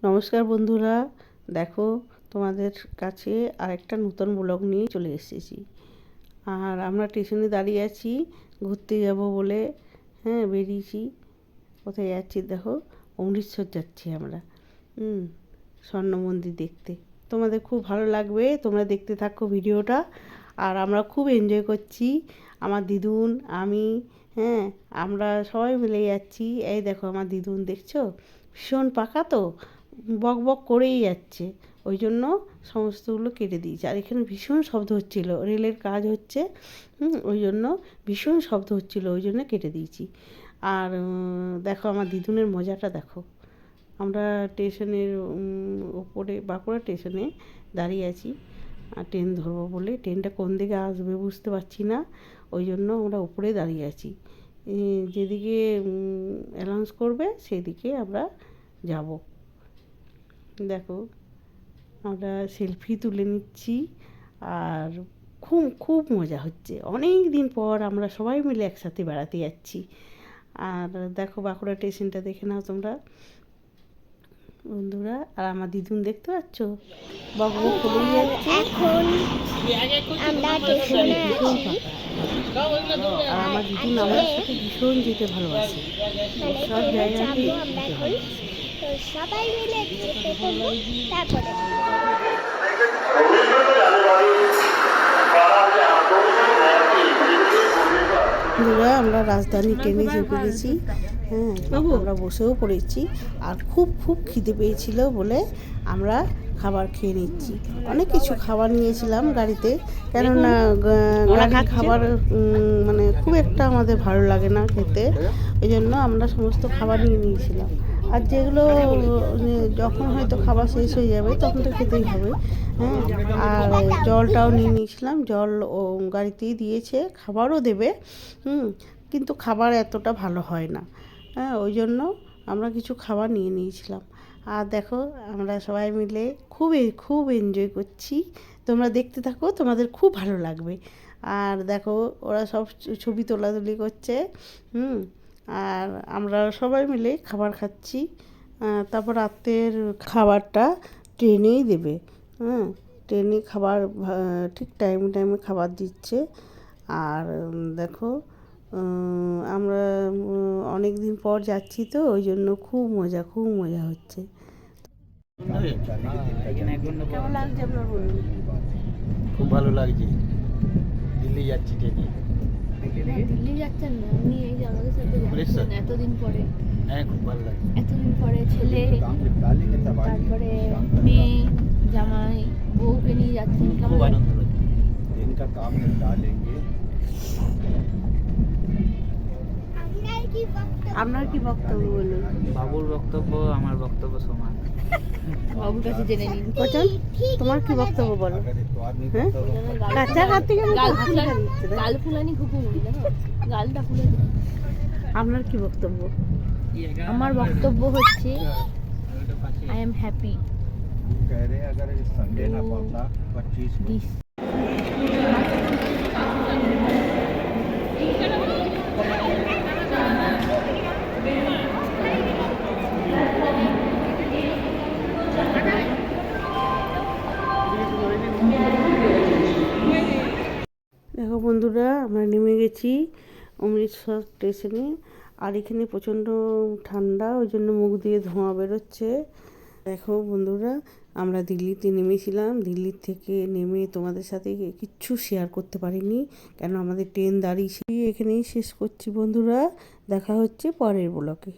নমস্কার বন্ধুরা, দেখো তোমাদের কাছে আরেকটা নতুন ব্লগ নিয়ে চলে এসেছি। আর আমরা স্টেশনে দাঁড়িয়ে আছি, ঘুরতে যাব বলে বেরিয়েছি। কোথায় যাচ্ছি দেখো, অমৃতসর যাচ্ছি আমরা স্বর্ণ মন্দির দেখতে। তোমাদের খুব ভালো লাগবে, তোমরা দেখতে থাকো ভিডিওটা। আর আমরা খুব এনজয় করছি, আমার দিদুন, আমি, আমরা সবাই মিলে যাচ্ছি। এই দেখো আমার দিদুন, দেখছো ভীষণ পাকা তো, বক বক করেই যাচ্ছে, ওই জন্য সমস্তগুলো কেটে দিয়েছে। আর এখানে ভীষণ শব্দ হচ্ছিল, রেলের কাজ হচ্ছে, ওই জন্য ভীষণ শব্দ হচ্ছিল, ওই জন্য কেটে দিয়েছি। আর দেখো আমার দিদুনের মজাটা দেখো। আমরা স্টেশনের ওপরে বাঁকুড়া স্টেশনে দাঁড়িয়ে আছি, আর ট্রেন ধরবো বলে। ট্রেনটা কোন দিকে আসবে বুঝতে পারছি না, ওই জন্য আমরা উপরে দাঁড়িয়ে আছি। যেদিকে অ্যানাউন্স করবে সেদিকে আমরা যাব। দেখো আমরা সেলফি তুলে নিচ্ছি, আর খুব খুব মজা হচ্ছে। অনেক দিন পর আমরা সবাই মিলে একসাথে বেড়াতে যাচ্ছি। আর দেখো বাঁকুড়া স্টেশনটা দেখে নাও তোমরা বন্ধুরা। আর আমার দিদুন দেখতে পাচ্ছ, বক বক করেই যাচ্ছে। এখন আমরা স্টেশনে আছি। আর আমার দিদুন আমার সাথে ভীষণ যেতে ভালোবাসে, সব জায়গায় আমরা এখন সবাই মিলে যেতে হলো। তারপরে আমরা রাজধানী ট্রেনে চেপে গেছি। আমরা বসেও পড়েছি, আর খুব খুব খিদে পেয়েছিল বলে আমরা খাবার খেয়ে নিচ্ছি। অনেক কিছু খাবার নিয়েছিলাম গাড়িতে, কেননা গাড়ির খাবার মানে খুব একটা আমাদের ভালো লাগে না খেতে, ওই জন্য আমরা সমস্ত খাবার নিয়ে নিয়েছিলাম। আর যেগুলো যখন হয়তো খাবার শেষ হয়ে যাবে তখন তো খেতেই হবে। আর জলটাও নিয়ে নিয়েছিলাম, জল ও গাড়িতেই দিয়েছে, খাবারও দেবে, কিন্তু খাবার এতটা ভালো হয় না, ওই জন্য আমরা কিছু খাবার নিয়ে নিয়েছিলাম। আর দেখো আমরা সবাই মিলে খুব খুব এনজয় করছি। তোমরা দেখতে থাকো, তোমাদের খুব ভালো লাগবে। আর দেখো ওরা সব ছবি তোলাতুলি করছে, আর আমরা সবাই মিলে খাবার খাচ্ছি। তারপর রাতের খাবারটা ট্রেনেই দেবে, ট্রেনে খাবার ঠিক টাইমে টাইমে খাবার দিচ্ছে। আর দেখো আমরা অনেক দিন পর যাচ্ছি তো, ওই জন্য খুব মজা হচ্ছে। কেমন লাগছে আপনার বলুন? খুব ভালো লাগছে। দিল্লি যাচ্ছি ট্রেনে। দিল্লি যাচ্ছেন না, আপনি এই যে আমাদের সাথে যাচ্ছেন এতদিন পরে। হ্যাঁ, খুব ভালো লাগে। এতদিন পরে ছেলে, তারপরে মেয়ে, জামাই, বউকে নিয়ে যাচ্ছেন, খুব কেমন আনন্দ লাগে। আপনার কি বক্তব্য বলুন? বাবুর বক্তব্য আমার বক্তব্য সমান। বাবুর কাছে জেনে নিন। কোচন, তোমার কি বক্তব্য বলো? কাছাকাছি গাল ফুলানি খুকুনি, গালটা ফুলে। আপনার কি বক্তব্য? আমার বক্তব্য হচ্ছে আই এম হ্যাপি দিস। দেখো বন্ধুরা, আমরা নেমে গেছি অমৃতসর স্টেশনে। আর এখানে প্রচণ্ড ঠান্ডা, ওই জন্য মুখ দিয়ে ধোঁয়া বেরোচ্ছে। দেখো বন্ধুরা, আমরা দিল্লিতে নেমেছিলাম। দিল্লির থেকে নেমে তোমাদের সাথে কিচ্ছু শেয়ার করতে পারিনি, কেন আমাদের ট্রেন দাঁড়িয়েছি। এখানেই শেষ করছি বন্ধুরা, দেখা হচ্ছে পরের ব্লগে।